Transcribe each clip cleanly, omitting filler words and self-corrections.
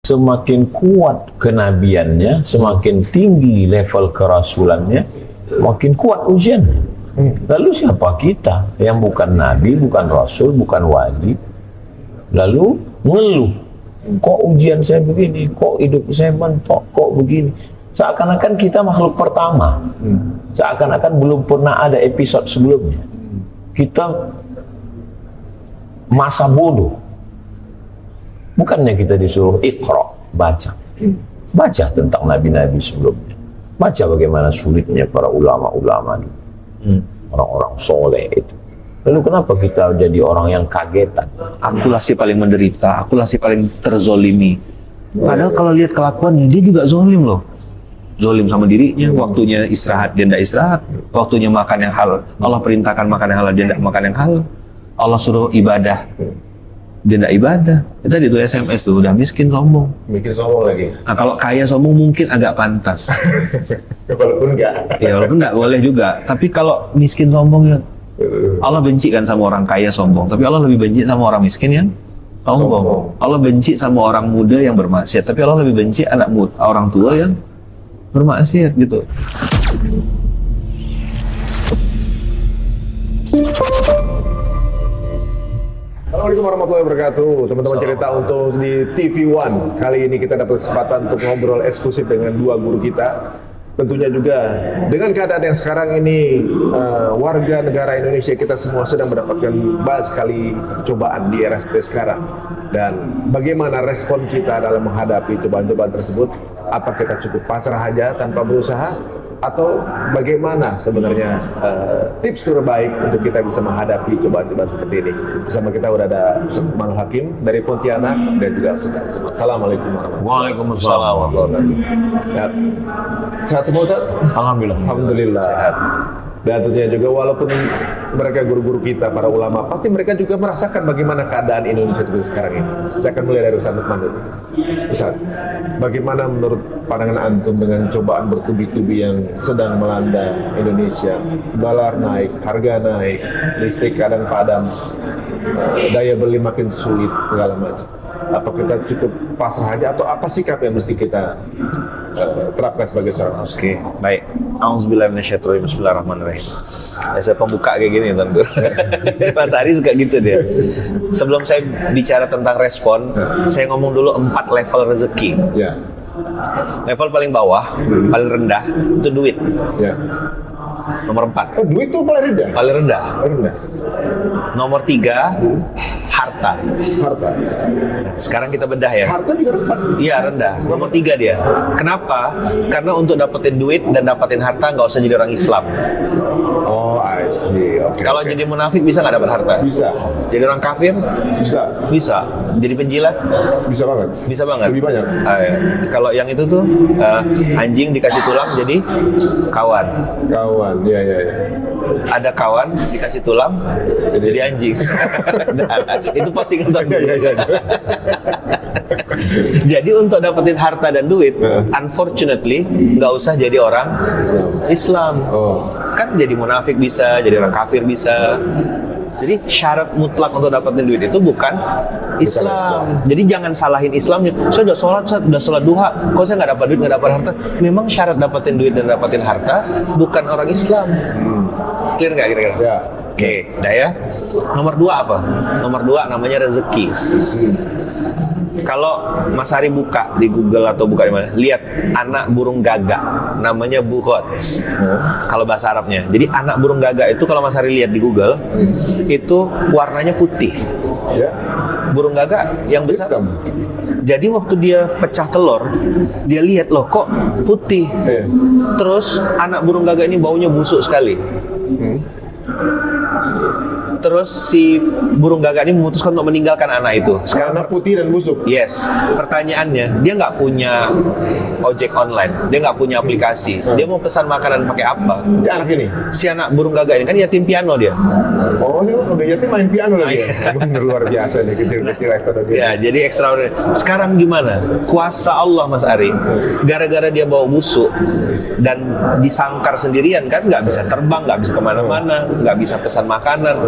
semakin kuat kenabiannya, semakin tinggi level kerasulannya, makin kuat ujiannya. Lalu siapa kita yang bukan nabi, bukan rasul, bukan wali, lalu ngeluh, kok ujian saya begini, kok hidup saya mentok, kok begini. Seakan-akan kita makhluk pertama, seakan-akan belum pernah ada episode sebelumnya. Kita masa bodoh. Bukannya kita disuruh iqra, baca. Baca tentang nabi-nabi sebelumnya. Baca bagaimana sulitnya para ulama-ulama itu. Orang-orang soleh itu. Lalu kenapa kita jadi orang yang kagetan? Akulah si paling menderita, akulah si paling terzolimi. Padahal kalau lihat kelakuannya, dia juga zolim loh. Zolim sama dirinya, waktunya istirahat, dia tidak istirahat. Waktunya makan yang halal, Allah perintahkan makan yang halal, dia tidak makan yang halal. Allah suruh ibadah, dia tidak ibadah. Itu tadi tuh SMS tuh, udah miskin sombong. Bikin sombong lagi. Nah kalau kaya sombong mungkin agak pantas. Walaupun enggak. Ya walaupun nggak boleh juga. Tapi kalau miskin sombong ya, Allah benci kan sama orang kaya sombong. Tapi Allah lebih benci sama orang miskin yang sombong. Allah benci sama orang muda yang bermaksiat. Tapi Allah lebih benci anak muda, orang tua yang bermaksiat gitu. Assalamualaikum warahmatullahi wabarakatuh. Teman-teman cerita untuk di TV One. Kali ini kita dapat kesempatan untuk ngobrol eksklusif dengan dua guru kita. Tentunya juga dengan keadaan yang sekarang ini warga negara Indonesia kita semua sedang mendapatkan banyak sekali cobaan di era seperti sekarang. Dan bagaimana respon kita dalam menghadapi cobaan-cobaan tersebut? Apa kita cukup pasrah aja tanpa berusaha? Atau bagaimana sebenarnya tips terbaik untuk kita bisa menghadapi cobaan-cobaan seperti ini? Bersama kita udah ada Ustaz Manul Hakim dari Pontianak dan juga Ustaz. Assalamualaikum warahmatullahi wabarakatuh. Waalaikumsalam warahmatullahi wabarakatuh. Ya. Sehat semua Ustaz? Alhamdulillah. Alhamdulillah. Sehat. Dan tentunya juga walaupun mereka guru-guru kita, para ulama, pasti mereka juga merasakan bagaimana keadaan Indonesia seperti sekarang ini. Saya akan mulai dari Ustaz Lukman dulu. Ustaz, bagaimana menurut pandangan antum dengan cobaan bertubi-tubi yang sedang melanda Indonesia? Dolar naik, harga naik, listrik kadang padam, daya beli makin sulit, segala macam. Apa kita cukup pasrah aja atau apa sikap yang mesti kita terapkan sebagai seorang muslim? Oke, baik. Auzubillahi minasyaitonir rajim. Bismillahirrahmanirrahim. Ya, saya pembuka kayak gini, Tuan Guru. Mas Ari suka gitu dia. Sebelum saya bicara tentang respon, saya ngomong dulu 4 level rezeki. Ya. Level paling bawah, paling rendah itu duit. Ya. Nomor 4. Oh, duit tuh paling rendah. Paling rendah. Rendah. Nomor 3, harta. Harta. Nah, sekarang kita bedah ya. Harta juga rendah. Iya, rendah. Nomor 3 dia. Kenapa? Karena untuk dapetin duit dan dapetin harta nggak usah jadi orang Islam. Oh, I see. Oke. Kalau jadi munafik bisa nggak dapat harta? Bisa. Jadi orang kafir? Bisa. Bisa. Jadi penjilat? Bisa banget. Bisa banget. Lebih banyak. Ya. Kalau yang itu tuh anjing dikasih tulang jadi kawan. Kawan. Iya, iya, iya. Ada kawan dikasih tulang jadi anjing. Nah, itu postingan Tuan Guru. Jadi untuk dapetin harta dan duit, unfortunately nggak usah jadi orang Islam. Kan jadi munafik bisa, jadi orang kafir bisa. Jadi syarat mutlak untuk dapetin duit itu bukan Islam. Jadi jangan salahin Islamnya. Saya udah sholat duha, kok saya nggak dapat duit, nggak dapat harta? Memang syarat dapetin duit dan dapetin harta bukan orang Islam. Clear nggak kira-kira? Ya. Oke, udah ya. Nomor 2 apa? Nomor 2 namanya rezeki. Kalau Mas Hari buka di Google atau buka di mana, lihat anak burung gagak, namanya buhot. Kalau bahasa Arabnya. Jadi anak burung gagak itu kalau Mas Hari lihat di Google, itu warnanya putih. Ya. Burung gagak yang besar. Hitam. Jadi waktu dia pecah telur, dia lihat loh kok putih. Terus anak burung gagak ini baunya busuk sekali. Terus si burung gagak ini memutuskan untuk meninggalkan anak itu. Karena putih dan busuk. Yes. Pertanyaannya, dia nggak punya ojek online, dia nggak punya aplikasi. Dia mau pesan makanan pakai apa? Si anak ini. Si anak burung gagak ini kan yatim piano dia. Oh, ini udah yatim main piano lagi. Bener luar biasa nih, kecil-kecil ekonomi. Ya, jadi extraordinary. Sekarang gimana? Kuasa Allah, Mas Ari. Gara-gara dia bawa busuk dan disangkar sendirian kan, nggak bisa terbang, nggak bisa kemana-mana, nggak bisa pesan makanan.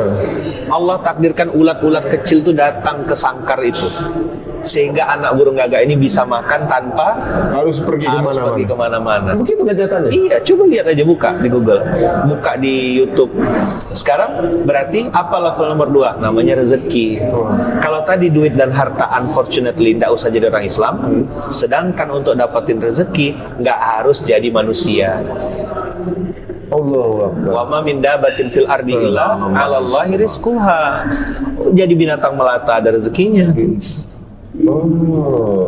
Allah takdirkan ulat-ulat kecil tuh datang ke sangkar itu. sehingga anak burung gagak ini bisa makan tanpa Harus pergi kemana-mana. Begitu kenyataannya. Iya, coba lihat aja, buka di Google, buka di YouTube. Sekarang berarti apa level nomor 2? Namanya rezeki. Kalau tadi duit dan harta unfortunately nggak usah jadi orang Islam, sedangkan untuk dapetin rezeki nggak harus jadi manusia. Allahu Akbar. Wa ma min dabatin fil ardi illa 'alallahi rizquha. Jadi binatang melata ada rezekinya. Oh.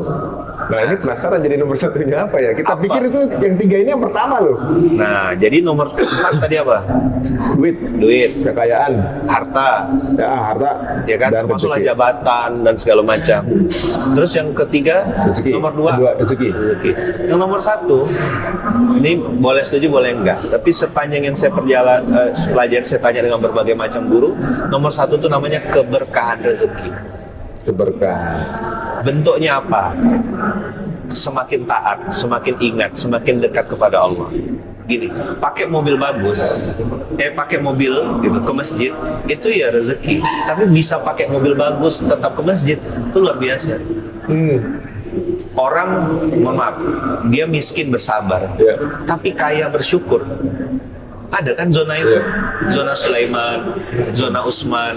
Nah ini penasaran jadi nomor satunya apa ya? Kita pikir itu yang 3 ini yang pertama loh. Nah, jadi nomor 4 tadi apa? Duit, kekayaan, Harta, harta, ya kan? dan Termasuklah rezeki. jabatan dan segala macam. Terus yang ketiga, Rezeki. nomor 2, Kedua, rezeki. Yang nomor 1, ini boleh setuju boleh enggak. Tapi sepanjang yang saya pelajari, saya tanya dengan berbagai macam guru, nomor 1 itu namanya keberkahan rezeki. Keberkahan. Bentuknya apa? Semakin taat, semakin ingat, semakin dekat kepada Allah. Gini, pakai mobil bagus, pakai mobil gitu ke masjid, itu ya rezeki. Tapi bisa pakai mobil bagus tetap ke masjid, itu luar biasa. Orang, mohon maaf, dia miskin bersabar, tapi kaya bersyukur. Ada kan zona itu, zona Sulaiman, zona Utsman.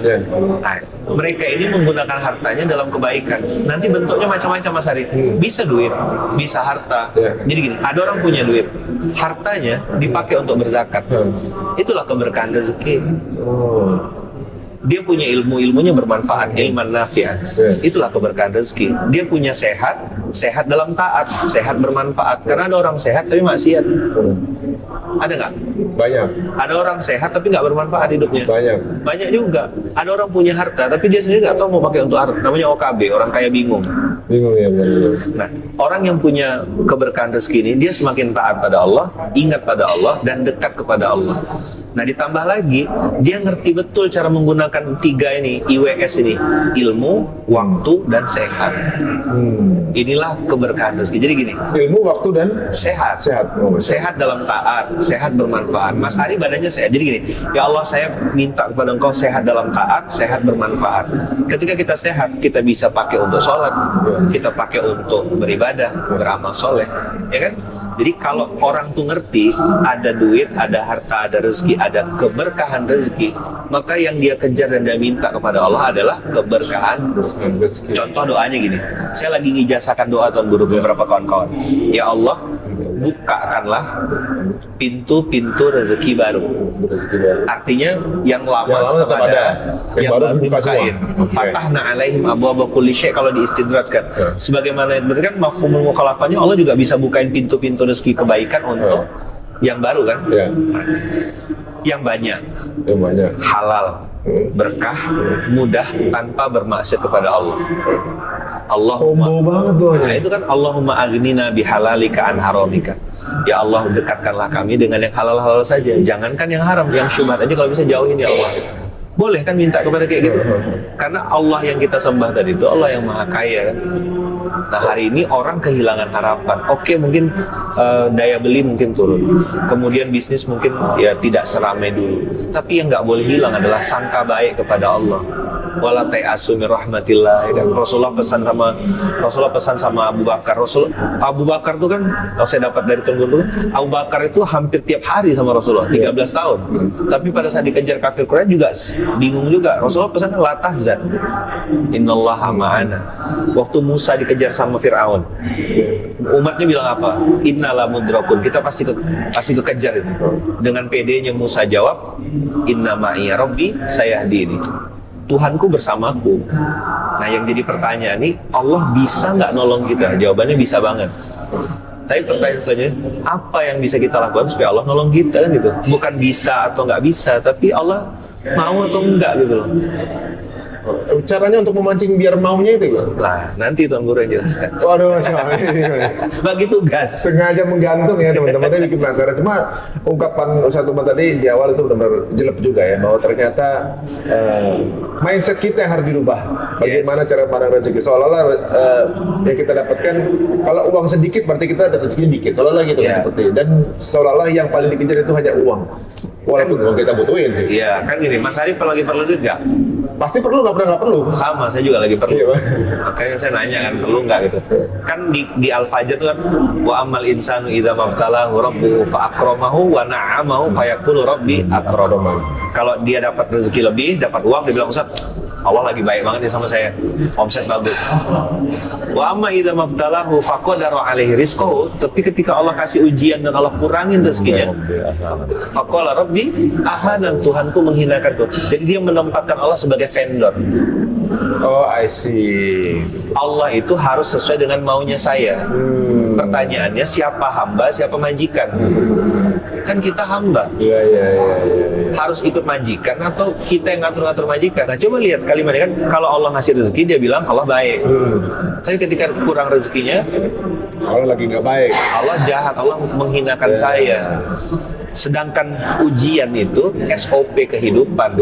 Nah, mereka ini menggunakan hartanya dalam kebaikan. Nanti bentuknya macam-macam, Mas Ari. Bisa duit, bisa harta. Jadi gini, ada orang punya duit, hartanya dipakai untuk berzakat. Itulah keberkahan rezeki. Dia punya ilmunya bermanfaat, ilman nafi'an. Itulah keberkahan rezeki. Dia punya sehat dalam taat, sehat bermanfaat. Karena ada orang sehat tapi maksiat. Ada nggak? Banyak. Ada orang sehat tapi nggak bermanfaat hidupnya. Banyak juga. Ada orang punya harta tapi dia sendiri nggak tahu mau pakai untuk harta. Namanya OKB, orang kaya bingung. Ya benar. Nah, orang yang punya keberkahan rezeki ini, dia semakin taat pada Allah, ingat pada Allah, dan dekat kepada Allah. Nah, ditambah lagi, dia ngerti betul cara menggunakan 3 ini, IWS ini, ilmu, waktu, dan sehat. Inilah keberkahan rezeki. Jadi gini, Ilmu, waktu, dan sehat. Sehat dalam taat, sehat bermanfaat. Mas Ari badannya sehat. Jadi gini, ya Allah, saya minta kepada Engkau sehat dalam taat, sehat bermanfaat. Ketika kita sehat, kita bisa pakai untuk sholat, kita pakai untuk beribadah, beramal soleh, ya kan? Jadi kalau orang tuh ngerti ada duit, ada harta, ada rezeki, ada keberkahan rezeki, maka yang dia kejar dan dia minta kepada Allah adalah keberkahan rezeki. Contoh doanya gini, saya lagi ngijasakan doa Tuan Guru beberapa kawan-kawan. Ya Allah, bukakanlah pintu-pintu rezeki baru. Artinya yang lama tetap ada, yang baru dibukain. Fatahna alaihim abwaaba kulli syai' kalau diistidrakkan. Sebagaimana itu kan mafhumul mukhalafahnya, Allah juga bisa bukain pintu-pintu rezeki kebaikan untuk yang baru kan? Yang banyak. Halal, berkah, mudah tanpa bermaksiat kepada Allah. Allahumma, banget doanya. Nah itu kan Allahumma aghnina bihalalika an haramika. Ya Allah, dekatkanlah kami dengan yang halal-halal saja. Jangankan yang haram, yang syubhat aja kalau bisa jauhin ya Allah. Boleh kan minta kepada kayak gitu? Karena Allah yang kita sembah tadi itu Allah yang maha kaya kan? Nah hari ini orang kehilangan harapan. Oke, mungkin daya beli mungkin turun, kemudian bisnis mungkin ya tidak seramai dulu. Tapi yang nggak boleh hilang adalah sangka baik kepada Allah. Wala ta'asu min rahmatillah. Ya kan? Rasulullah pesan sama Abu Bakar. Abu Bakar itu kan, saya dapat dari Tuan Guru, Abu Bakar itu hampir tiap hari sama Rasulullah 13 tahun. Tapi pada saat dikejar kafir Quraisy juga bingung juga. Rasulullah pesan la tahzan, innallaha ma'ana. Waktu Musa dikejar sama Fir'aun, umatnya bilang apa? Innala mudrakun, kita pasti kekejar itu. Dengan pedenya Musa jawab, inna ma'iya rabbi sayahdini, Tuhanku bersamaku. Nah yang jadi pertanyaan nih, Allah bisa nggak nolong kita? Jawabannya bisa banget. Tapi pertanyaan selanjutnya, apa yang bisa kita lakukan supaya Allah nolong kita kan gitu? Bukan bisa atau nggak bisa, tapi Allah mau atau enggak gitu loh. Caranya untuk memancing biar maunya itu kan? Nah, nanti Tuan Guru yang jelaskan. Waduh, soalnya Bagi tugas. sengaja menggantung ya teman-teman. Tadi bikin penasaran. Cuma ungkapan Ustaz Umar tadi di awal itu benar-benar jelek juga ya, bahwa ternyata mindset kita yang harus dirubah. Bagaimana cara pandang rezeki. Seolah-olah yang kita dapatkan, kalau uang sedikit berarti kita ada rezeki dikit. Seolah-olah gitu kan seperti. Dan seolah-olah yang paling dikejar itu hanya uang. Walaupun uang kita butuhin sih. Iya, kan gini, Mas Ari lagi perlu duit nggak? Pasti perlu, nggak pernah nggak perlu. Sama, saya juga lagi perlu. Iya, Pak. Makanya saya nanya kan, perlu nggak gitu. Kan di Al-Fajr tuh kan, wa amal insanu idza mabtalahu rabbuhu fa akramahu wa na'amahu fa yaqulu rabbi akram. Kalau dia dapat rezeki lebih, dapat uang, dia bilang, Ustaz, Allah lagi baik banget ya sama saya, omset bagus. Wa amma idza mabtalahu fa qadara alaihi rizqahu, tapi ketika Allah kasih ujian dan Allah kurangin rezekinya, faqala rabbi ahadan, Tuhanku menghinakanku. Jadi dia menempatkan Allah sebagai vendor. Oh, I see. Allah itu harus sesuai dengan maunya saya. Pertanyaannya, siapa hamba, siapa majikan? Kan kita hamba. Iya. Harus ikut majikan atau kita yang ngatur-ngatur majikan? Nah, coba lihat kalimatnya kan, kalau Allah ngasih rezeki dia bilang Allah baik. Tapi ketika kurang rezekinya, Allah lagi nggak baik. Allah jahat, Allah menghinakan saya. Sedangkan ujian itu SOP kehidupan.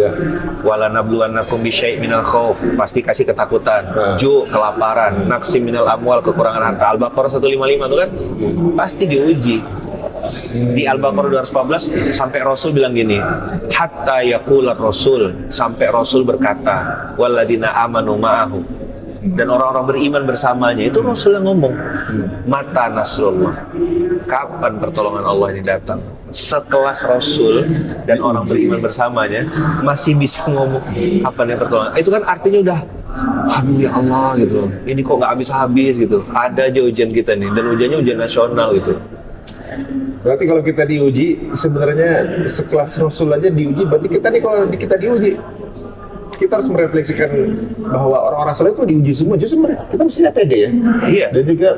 Wala nabluwannakum bisyai' minal khauf, pasti kasih ketakutan, ju, kelaparan, naqsim minal amwal, kekurangan harta. Al-Baqarah 155 itu kan pasti diuji. Di Al-Baqarah 214 sampai Rasul bilang gini, hatta yaqular Rasul, sampai Rasul berkata, waladina amanu ma'ahu, dan orang-orang beriman bersamanya. Itu Rasul yang ngomong, mata nasrullah, kapan pertolongan Allah ini datang? Sekelas Rasul dan orang beriman bersamanya masih bisa ngomong kapan yang pertolongan. Itu kan artinya udah, aduh ya Allah gitu, ini kok nggak habis-habis gitu. Ada aja ujian kita nih, dan ujiannya ujian nasional gitu. Berarti kalau kita diuji, sebenarnya sekelas Rasul aja diuji, berarti kita nih kalau kita diuji, kita harus merefleksikan bahwa orang-orang saleh itu diuji semua, justru kita mestinya pede ya. Iya. Dan juga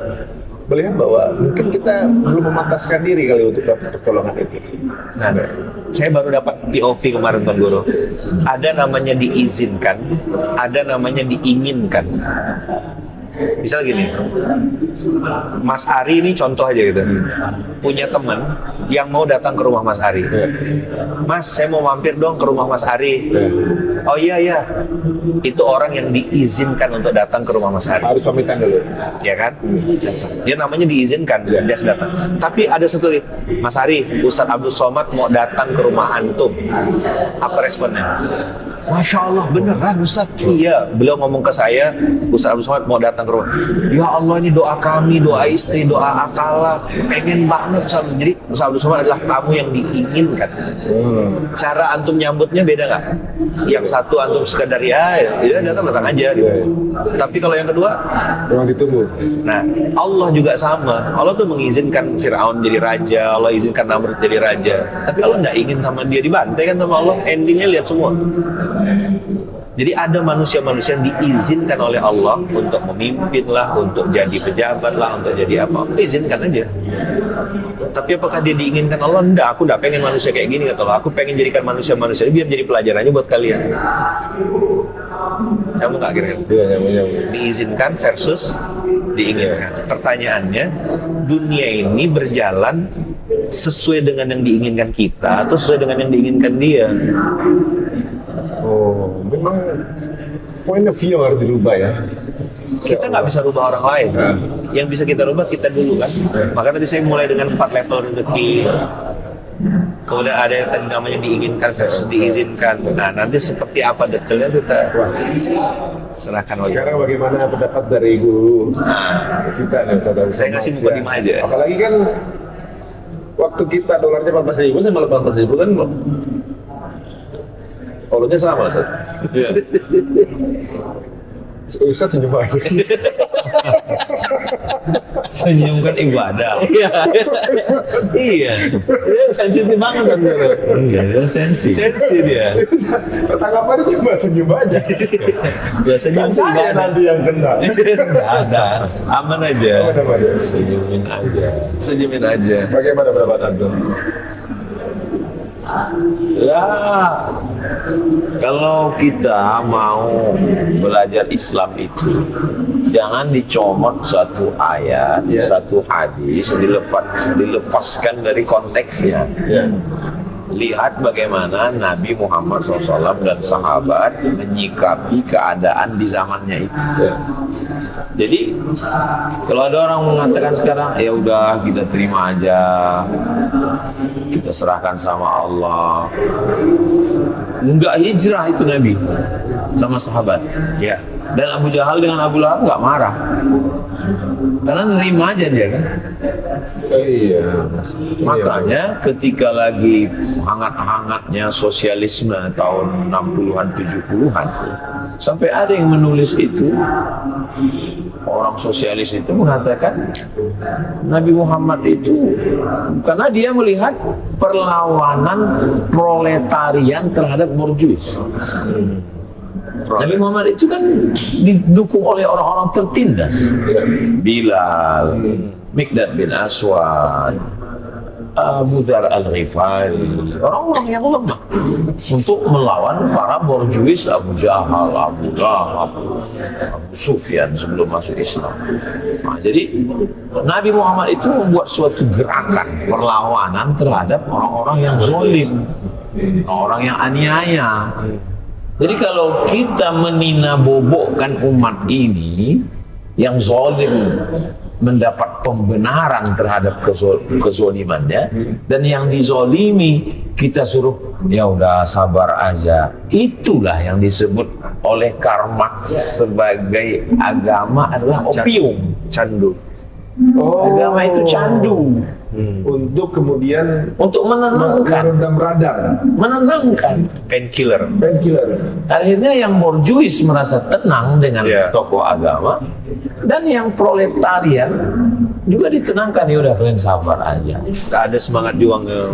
melihat bahwa mungkin kita belum memantaskan diri kali untuk dapat pertolongan itu. Nah, saya baru dapat POV kemarin Tuan Guru. Ada namanya diizinkan, ada namanya diinginkan. Misal gini, Mas Ari ini contoh aja gitu, punya teman yang mau datang ke rumah Mas Ari. Mas, saya mau mampir dong ke rumah Mas Ari. Oh iya, itu orang yang diizinkan untuk datang ke rumah Mas Ari. Harus pamitan dulu. Ya kan? Dia namanya diizinkan, dia datang. Tapi ada satu, Mas Ari, Ustadz Abdul Somad mau datang ke rumah antum. Apa responnya? Masya Allah, beneran Ustadz? Iya, beliau ngomong ke saya, Ustadz Abdul Somad mau datang ke rumah. Ya Allah, ini doa kami, doa istri, doa akala, pengen banget Ustadz. Jadi Ustadz Abdul Somad adalah tamu yang diinginkan. Cara antum nyambutnya beda nggak? Yang satu antum sekedar ya datang aja gitu. Tapi kalau yang kedua, memang ditunggu. nah Allah juga sama. Allah tuh mengizinkan Fir'aun jadi raja, Allah izinkan Namrud jadi raja. Tapi Allah nggak ingin sama dia dibantai kan sama Allah. Endingnya lihat semua. Jadi ada manusia-manusia yang diizinkan oleh Allah untuk memimpin lah, untuk jadi pejabat lah, untuk jadi apa, izinkan aja. Tapi apakah dia diinginkan Allah? Enggak, aku enggak pengen manusia kayak gini kata Allah. Aku pengen jadikan manusia-manusia ini biar jadi pelajarannya buat kalian. Kamu nggak kira-kira? Iya, nyambung. Diizinkan versus diinginkan. Pertanyaannya, dunia ini berjalan sesuai dengan yang diinginkan kita atau sesuai dengan yang diinginkan dia? Oh, memang point of view harus dirubah ya. Kita nggak bisa rubah orang lain. Yang bisa kita rubah kita dulu kan. Maka tadi saya mulai dengan 4 level rezeki. Kemudian ada yang tadi namanya diinginkan versus diizinkan. Nah, nanti seperti apa detailnya kita serahkan oleh. Sekarang bagaimana pendapat dari guru kita nih Ustaz Abdul Saya ngasih Somad, mukadimah aja. Apalagi kan waktu kita dolarnya 14.000 sama 18.000 kan Allahnya sama Ustaz. Iya. Ustaz senyum aja. Senyum kan ibadah. Iya. Dia sensitif banget kan. Iya, dia sensi. Sensi dia. Tanggapannya cuma senyum aja. Biasanya Kan saya nanti yang kena. nggak ada. Aman aja. Mana-mana. Senyumin aja. Senyumin aja. Bagaimana pendapat Antum? Ya, kalau kita mau belajar Islam itu jangan dicomot satu ayat, satu hadis, dilepaskan dari konteksnya. lihat bagaimana Nabi Muhammad SAW dan sahabat menyikapi keadaan di zamannya itu. Jadi kalau ada orang mengatakan sekarang, ya udah kita terima aja, kita serahkan sama Allah. Enggak hijrah itu Nabi sama sahabat. Ya. Dan Abu Jahal dengan Abu Lahab nggak marah, karena nerima aja dia kan. Iya. Makanya ketika lagi hangat-hangatnya sosialisme tahun 60-an 70-an, sampai ada yang menulis itu, orang sosialis itu mengatakan Nabi Muhammad itu karena dia melihat perlawanan proletarian terhadap borjuis. Nabi Muhammad itu kan didukung oleh orang-orang tertindas, Bilal, Miqdad bin Aswad, Abu Dzar al-Ghifari, orang-orang yang lemah untuk melawan para borjuis, Abu Jahal, Abu Lahab, Abu Sufyan sebelum masuk Islam. Nah, jadi Nabi Muhammad itu membuat suatu gerakan perlawanan terhadap orang-orang yang zalim, orang yang aniaya. Jadi kalau kita menina-bobokkan umat ini yang zalim mendapat pembenaran terhadap kezolimannya, dan yang dizolimi kita suruh ya udah sabar aja, itulah yang disebut oleh Karl Marx sebagai agama adalah opium, Candu. agama itu candu. Untuk kemudian Untuk menenangkan, menenangkan. Painkiller. Akhirnya yang borjuis merasa tenang dengan tokoh agama, dan yang proletarian juga ditenangkan, ya udah kalian sabar aja. Gak ada semangat juangnya.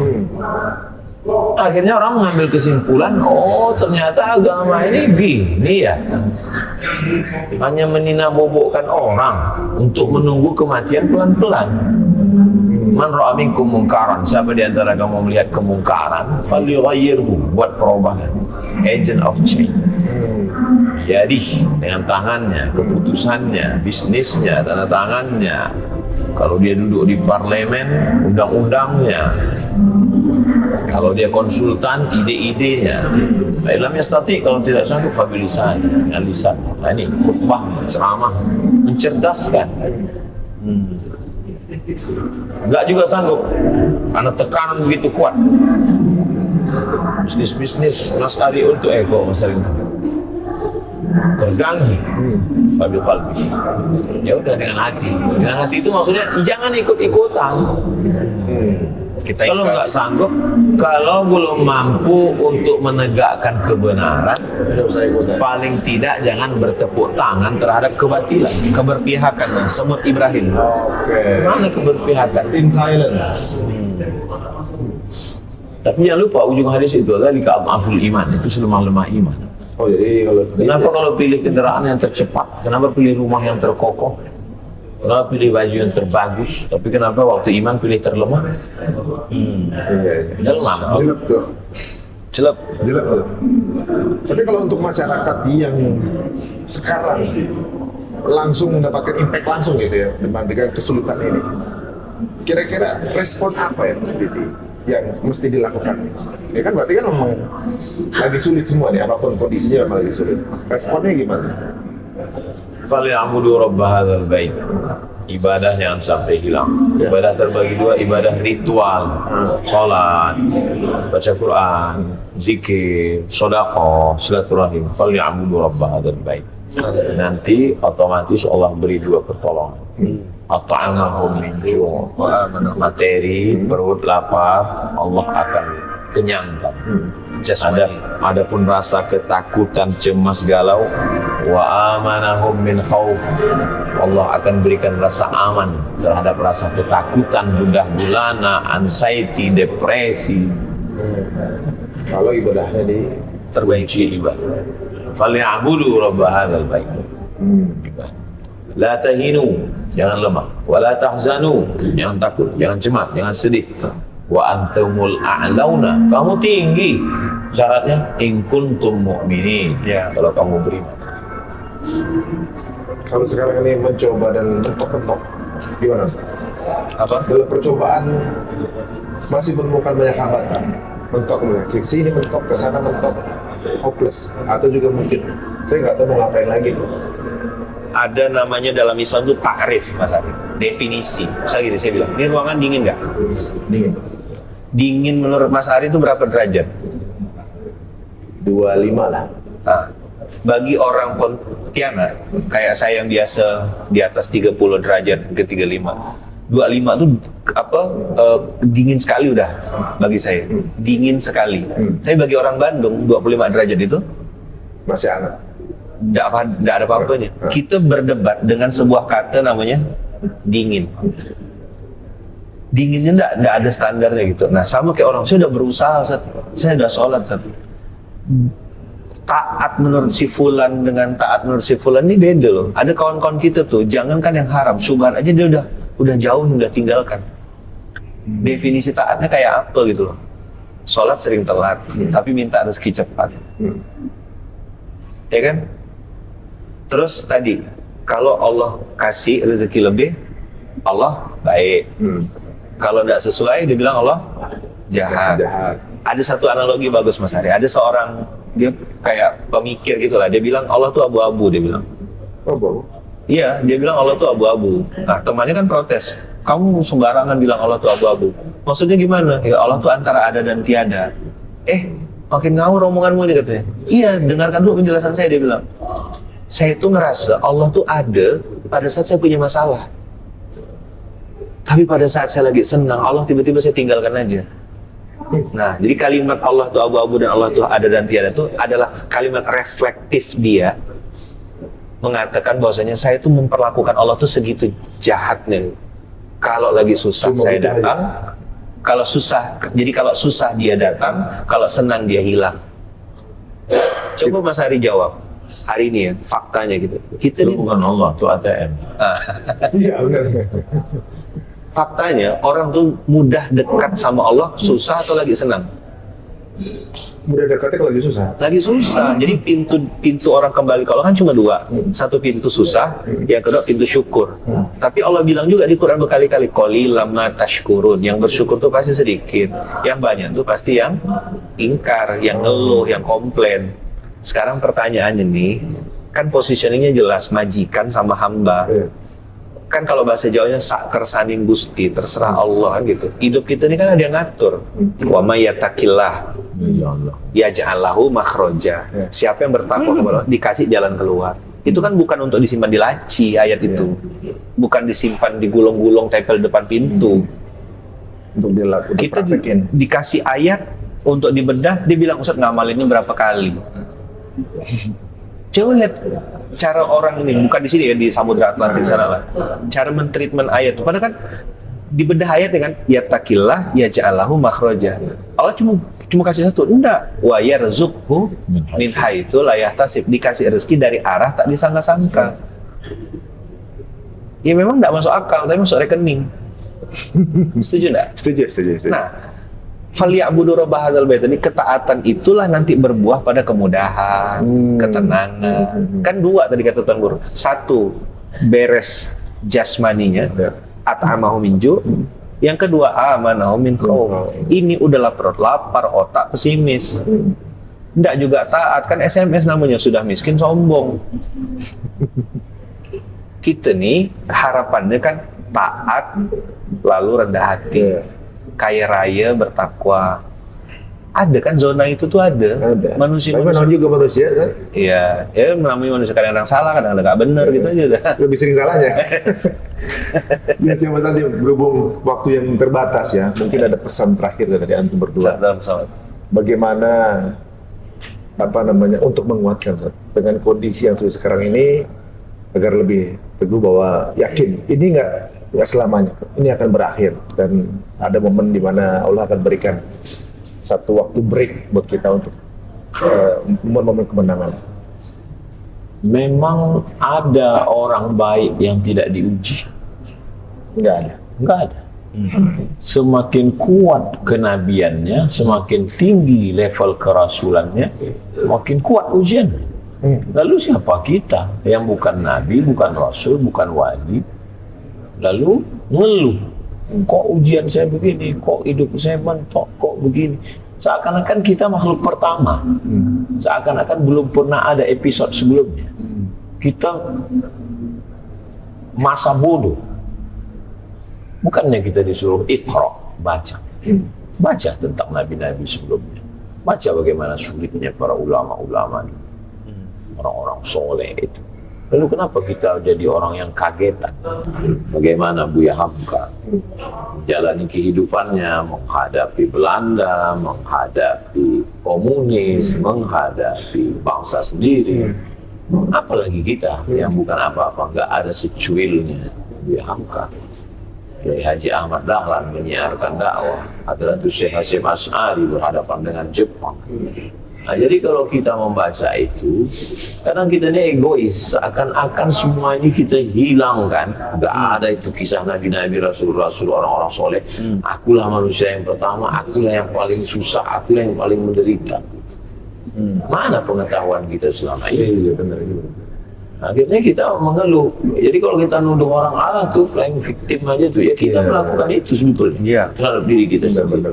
Akhirnya orang mengambil kesimpulan, oh ternyata agama ini gini ya, hanya menina-bobokkan orang untuk menunggu kematian pelan-pelan. Man ra'a minkum mungkaran, siapa di antara kamu melihat kemungkaran, falyughayyirhu, buat perubahan. Agent of change. Jadi dengan tangannya, keputusannya, bisnisnya, tanda tangannya. Kalau dia duduk di parlemen, undang-undangnya. Kalau dia konsultan, ide-idenya. Fa'ilam yastati, kalau tidak sanggup, fabilisan, dengan lisan. Nah ini khutbah, ceramah, mencerdaskan. Enggak juga sanggup karena tekanan begitu kuat. Bisnis Mas Ari untuk kok Mas Ari untuk terganggu, fabil qalbi. Ya udah dengan hati itu maksudnya jangan ikut-ikutan. Kalau nggak sanggup, kalau belum mampu untuk menegakkan kebenaran, paling tidak jangan bertepuk tangan terhadap kebatilan. Keberpihakan, sebut Ibrahim. Mana keberpihakan? In silence. Tapi jangan lupa ujung hadis itu adalah ka'aful iman, itu selemah-lemah iman. Oh jadi Kenapa kalau pilih kendaraan yang tercepat? Kenapa pilih rumah yang terkokoh? Kenapa pilih baju yang terbagus? Tapi kenapa waktu iman pilih terlemah? Lemah. Jelek. Tapi kalau untuk masyarakat yang sekarang langsung mendapatkan impact langsung gitu ya dengan kesulitan ini, kira-kira respon apa ya yang mesti dilakukan? Ya kan berarti kan memang lagi sulit semua nih, apapun kondisinya memang lagi sulit. Responnya gimana? Falyabudu rabb hadzal bait. Ibadah jangan sampai hilang. Ibadah terbagi dua, ibadah ritual, salat, baca Quran, zikir, sedekah, silaturahim. Falyabudu rabb hadzal bait. Nanti otomatis Allah beri dua pertolongan. At'amahum min ju', materi, perut lapar, Allah akan kenyangkan. Adapun rasa ketakutan, cemas, galau, wa amanahum min khauf, Allah akan berikan rasa aman terhadap rasa ketakutan, gundah gulana, anxiety, depresi. Kalau ibadahnya terbenci ibadah. Falyabudu rabb hadzal bait. La tahinu, jangan lemah. Wa la tahzanu, jangan takut, jangan cemas, jangan sedih. Wa antumul a'launa, kamu tinggi. Syaratnya in kuntum mu'minin, kalau kamu beriman. Kalau sekarang ini mencoba dan mentok-mentok, gimana Ustaz? Apa? Dalam percobaan masih menemukan banyak hambatan. mentok ke sini mentok, ke sana mentok, hopeless. Atau juga mungkin saya nggak tahu mau ngapain lagi tuh. Ada namanya dalam Islam itu takrif, Mas Ari. Definisi. Misalnya gini, saya bilang, ini ruangan dingin nggak? Dingin. Dingin menurut Mas Ari itu berapa derajat? 25 lah. Nah, bagi orang Pontianak, kayak saya yang biasa di atas 30 derajat ke 35, 25 tuh dingin sekali udah bagi saya. Dingin sekali. Tapi bagi orang Bandung, 25 derajat itu Masih hangat. Nggak ada apa-apanya. Kita berdebat dengan sebuah kata namanya dingin. Dinginnya nggak ada standarnya gitu. Nah sama kayak orang, saya udah berusaha, saya udah sholat, taat menurut si fulan dengan taat menurut si fulan ini beda loh. Ada kawan-kawan kita tuh, jangankan yang haram, syubhat aja dia udah jauh, udah tinggalkan. Definisi taatnya kayak apa gitu loh. Sholat sering telat, tapi minta rezeki cepat. Ya kan? Terus tadi, kalau Allah kasih rezeki lebih, Allah baik. Kalau tidak sesuai, dia bilang Allah jahat. Ada satu analogi bagus Mas Ari. Ada seorang, dia kayak pemikir gitulah. Dia bilang Allah tuh abu-abu, dia bilang. Abu-abu? Iya, dia bilang Allah tuh abu-abu. Nah temannya kan protes. Kamu sembarangan bilang Allah tuh abu-abu. Maksudnya gimana? Ya Allah tuh antara ada dan tiada. Makin ngawur omonganmu nih katanya. Iya, dengarkan dulu penjelasan saya, dia bilang. Saya tuh ngerasa Allah tuh ada pada saat saya punya masalah. Tapi pada saat saya lagi senang, Allah tiba-tiba saya tinggalkan aja. Nah, jadi kalimat Allah tuh abu-abu dan Allah tuh ada dan tiada itu adalah kalimat reflektif dia mengatakan bahwasanya saya tuh memperlakukan Allah tuh segitu jahatnya. Kalau lagi susah saya datang, kalau susah dia datang, kalau senang dia hilang. Coba Mas Ari jawab hari ini ya, faktanya gitu. Kita Itu bukan Allah, itu ATM. Iya benar. Faktanya orang tuh mudah dekat sama Allah, susah atau lagi senang? Mudah dekatnya kalau lagi susah. Lagi susah. Jadi pintu orang kembali ke Allah kan cuma dua. Satu pintu susah, yang kedua pintu syukur. Tapi Allah bilang juga di Quran berkali-kali, qalilan ma tashkurun. Yang bersyukur tuh pasti sedikit. Yang banyak tuh pasti yang ingkar, yang ngeluh, yang komplain. Sekarang pertanyaannya nih, kan positioningnya jelas majikan sama hamba. Kan kalau bahasa Jawanya sak kersaning Gusti, terserah Allah kan gitu. Hidup kita ini kan ada yang ngatur. Wa may yattaqillah yaj'al lahu makhraja. Siapa yang bertakwa kepada Allah dikasih jalan keluar. Itu kan bukan untuk disimpan di laci ayat itu. Bukan disimpan di gulung-gulung tempel depan pintu. Untuk dilakukan. Kita dikasih ayat untuk dibedah, dia bilang Ustaz ngamalinnya berapa kali. Coba lihat cara orang ini, bukan di sini ya, di Samudra Atlantik sana lah. Cara mentreatment ayat itu, padahal kan dibedah ayat dengan yattaqillah yaj'al lahu makhraja. Allah cuma kasih satu, enggak. Wa yarzuqhu min haitsu la yahtasib, dikasih rezeki dari arah tak disangka-sangka. Ya memang enggak masuk akal, tapi masuk rekening. Setuju enggak? Setuju. Nah, falyabudu rabb hadzal bait, ini ketaatan itulah nanti berbuah pada kemudahan, ketenangan. Kan dua tadi kata Tuan Guru. Satu, beres jasmaninya, at'amahu min ju'. Yang kedua, amanahu min khauf. Ini udahlah perut lapar, otak pesimis. Nggak juga taat, kan SMS namanya, sudah miskin sombong. Kita nih harapannya kan taat lalu rendah hati. Kaya raya bertakwa. Ada kan zona itu tuh ada. Manusia juga manusia kan? Iya, ya namanya manusia kadang-kadang salah, kadang-kadang nggak benar gitu aja udah. Lebih sering salahnya. Ya sih Mas Andi, berhubung waktu yang terbatas ya, mungkin ada pesan terakhir dari antum berdua. Bagaimana untuk menguatkan dengan kondisi yang sekarang ini agar lebih teguh bahwa yakin ini nggak selamanya, ini akan berakhir dan ada momen di mana Allah akan berikan satu waktu break buat kita untuk momen kemenangan. Memang ada orang baik yang tidak diuji? Enggak ada. Semakin kuat kenabiannya, semakin tinggi level kerasulannya, makin kuat ujiannya. Lalu siapa kita yang bukan nabi, bukan rasul, bukan wali? Lalu ngeluh, kok ujian saya begini, kok hidup saya mentok, kok begini. Seakan-akan kita makhluk pertama. Seakan-akan belum pernah ada episode sebelumnya. Kita masa bodoh. Bukannya kita disuruh iqra, baca. Baca tentang nabi-nabi sebelumnya. Baca bagaimana sulitnya para ulama-ulama, orang-orang soleh itu. Lalu kenapa kita jadi orang yang kagetan? Bagaimana Buya Hamka menjalani kehidupannya, menghadapi Belanda, menghadapi komunis, menghadapi bangsa sendiri. Apalagi kita yang bukan apa-apa, nggak ada secuilnya Buya Hamka. Kiai Haji Ahmad Dahlan menyiarkan dakwah, Hadratus Syekh Hasyim Asy'ari berhadapan dengan Jepang. Nah, jadi kalau kita membaca itu, kadang kita ini egois, seakan-akan semua ini kita hilangkan. Nggak ada itu kisah Nabi-Nabi, Rasul-Rasul, orang-orang soleh. Akulah manusia yang pertama, akulah yang paling susah, akulah yang paling menderita. Mana pengetahuan kita selama ini? Akhirnya kita mengeluh. Jadi kalau kita nuduh orang Allah tuh flying victim aja tuh, ya kita melakukan itu sebetulnya terhadap diri kita sendiri.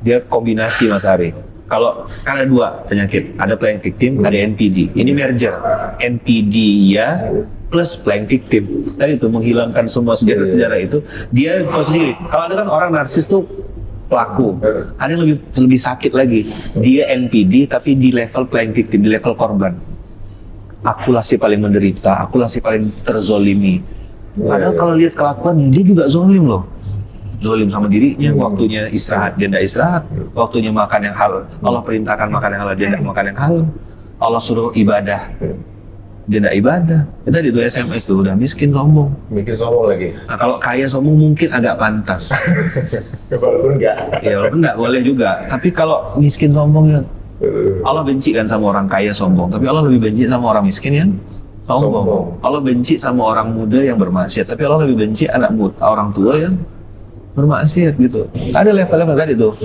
Dia kombinasi Mas Ari. Kalau kan ada dua penyakit, ada playing victim, ada NPD. Ini merger, NPD ya plus playing victim. Tadi itu menghilangkan semua sejarah itu. Dia tahu sendiri. Kalau ada kan orang narsis tuh pelaku, ada yang lebih sakit lagi. Dia NPD tapi di level playing victim, di level korban. Akulah si paling menderita, akulah si paling terzolimi. Padahal kalau lihat kelakuannya, dia juga zolim loh. Zolim sama dirinya, waktunya istirahat, dia tidak istirahat. Waktunya makan yang halal, Allah perintahkan makan yang halal, dia tidak makan yang halal. Allah suruh ibadah, dia tidak ibadah. Kita di dua SMS tuh, udah miskin sombong. Bikin sombong lagi. Nah kalau kaya sombong mungkin agak pantas. Walaupun enggak. Ya walaupun enggak boleh juga. Tapi kalau miskin sombong ya, Allah benci kan sama orang kaya sombong, tapi Allah lebih benci sama orang miskin yang sombong. Allah benci sama orang muda yang bermaksiat, tapi Allah lebih benci anak muda, orang tua yang bermaksiat gitu. Ada level-level tadi tuh.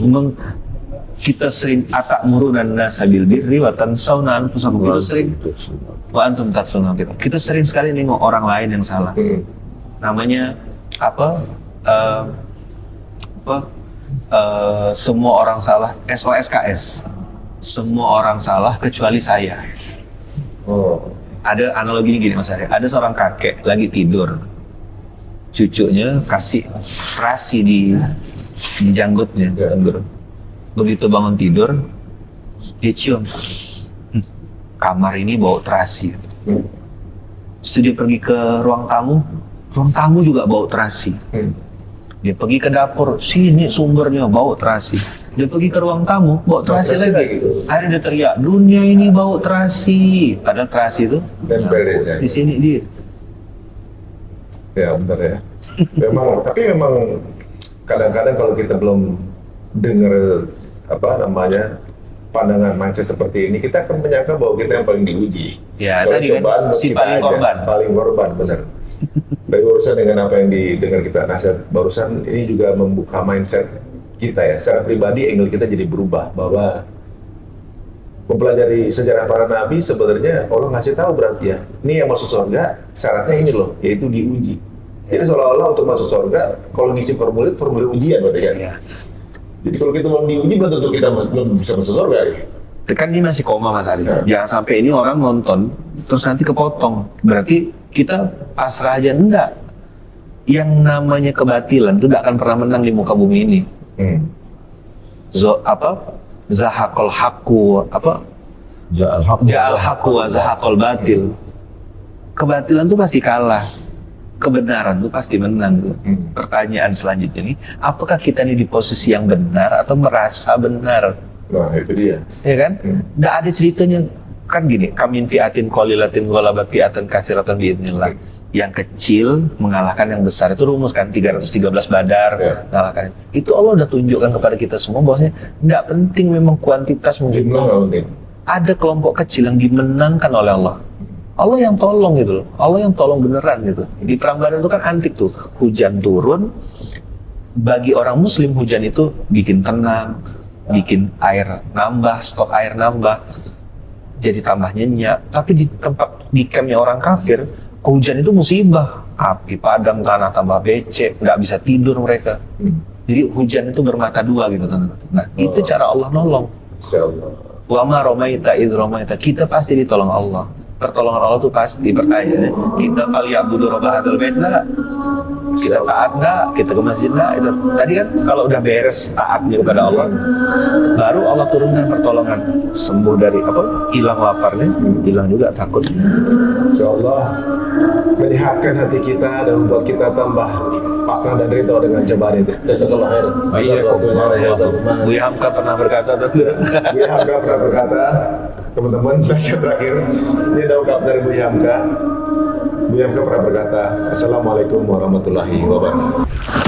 Kita sering atamuruna an-nasa bil birri wa tansawna anfusakum. Kita sering wa antum tatluna kita. Kita sering sekali nengok orang lain yang salah. Namanya apa? Semua orang salah, SOSKS. Semua orang salah kecuali saya. Ada analoginya gini Mas Arya. Ada seorang kakek lagi tidur, cucunya kasih terasi di janggutnya. Begitu bangun tidur, dia cium. Kamar ini bau terasi. Terus dia pergi ke ruang tamu juga bau terasi. Dia pergi ke dapur, sini sumbernya bau terasi. Dia pergi ke ruang tamu, bau terasi lagi. Akhirnya dia teriak, dunia ini bau terasi. Padahal terasi itu di sini dia. Ya benar ya. Memang kadang-kadang kalau kita belum dengar pandangan mindset seperti ini, kita akan menyangka bahwa kita yang paling diuji. Ya tadi kan si paling korban. Paling korban, benar. Dari urusan dengan apa yang didengar kita nasihat barusan ini juga membuka mindset kita ya. Secara pribadi angle kita jadi berubah bahwa mempelajari sejarah para nabi sebenarnya Allah ngasih tahu berarti ya. Ini yang masuk surga syaratnya ini loh, yaitu diuji. Jadi seolah-olah untuk masuk surga kalau ngisi formulir ujian berarti kan. Ya. Jadi kalau kita belum diuji belum tentu kita belum bisa masuk surga ya. Kan ini masih koma Mas Ari. Jangan sampai ini orang nonton terus nanti kepotong. Berarti kita pasrah aja enggak. Yang namanya kebatilan itu tidak akan pernah menang di muka bumi ini. Zahaqal haqqu Ja'al haqqu wa zahaqal batil. Kebatilan itu pasti kalah. Kebenaran itu pasti menang. Pertanyaan selanjutnya ini, apakah kita ini di posisi yang benar atau merasa benar? Nah, itu dia. Ya kan? Nggak ada ceritanya. Kan gini, kamin fi'atin qalilatin ghalabat fi'atan katsiratan biidznillah. Yang kecil mengalahkan yang besar. Itu rumus kan 313 Badar mengalahkan. Itu Allah udah tunjukkan kepada kita semua bahwasanya nggak penting memang kuantitas menjumlah. Ada kelompok kecil yang dimenangkan oleh Allah. Allah yang tolong gitu loh. Allah yang tolong beneran gitu. Di perang Badar itu kan antik tuh. Hujan turun. Bagi orang muslim hujan itu bikin tenang, bikin air nambah, stok air nambah, jadi tambah nyenyak. Tapi di tempat di campnya orang kafir, hujan itu musibah. Api padam, tanah tambah becek, nggak bisa tidur mereka. Jadi hujan itu bermata dua gitu teman-teman. Nah, itu cara Allah nolong. Insyaallah. Wa ma romaita id romaita. Kita pasti ditolong Allah. Pertolongan Allah tuh pasti. Pertanyaannya, kita falyabudu rabb hadzal bait enggak? Kita taat enggak? Kita ke masjid enggak? Itu tadi kan kalau udah beres taatnya kepada Allah, baru Allah turunkan pertolongan. Sembuh dari apa? Hilang laparnya, hilang juga takutnya. Insyaallah menyehatkan hati kita dan membuat kita tambah pasrah dan ridho dengan cobaan itu. Jazakallah khair. Buya Hamka pernah berkata tuh. Buya Hamka pernah berkata, teman-teman, nasihat terakhir ini ada ungkap dari Buya Hamka. Buya Hamka pernah berkata, Assalamualaikum warahmatullahi wabarakatuh.